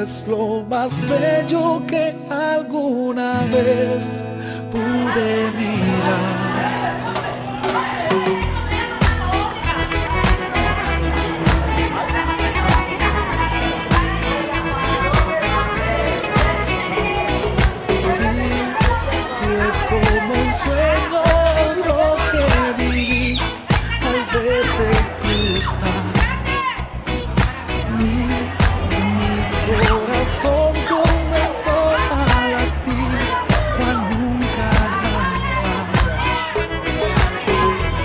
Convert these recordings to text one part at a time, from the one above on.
es lo más bello que alguna vez pude mirar. Como un sueño lo que viví al verte cruzar. Mi corazón comenzó a latir cual nunca jamás.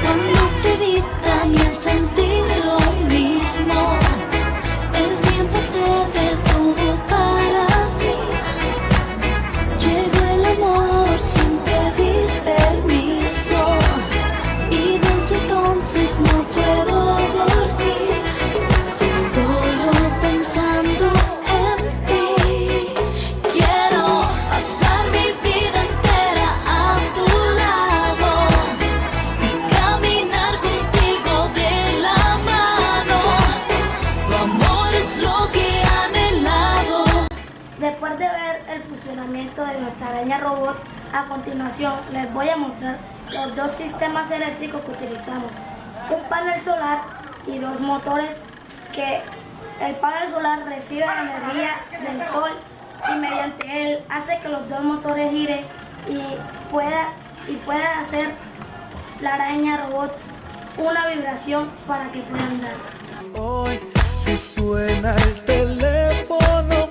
Cuando te vi también sentí lo mismo. El tiempo se detuvo para mí. Llegó el amor sin pedir permiso, y desde entonces no puedo dormir, solo pensando en ti. Quiero pasar mi vida entera a tu lado y caminar contigo de la mano. Tu amor es lo que he anhelado. Después de ver el funcionamiento de nuestra araña robot, a continuación les voy a mostrar los dos sistemas eléctricos que utilizamos. Un panel solar y dos motores que el panel solar recibe la energía del sol y mediante él hace que los dos motores giren y pueda hacer la araña robot una vibración para que pueda andar. Hoy si suena el teléfono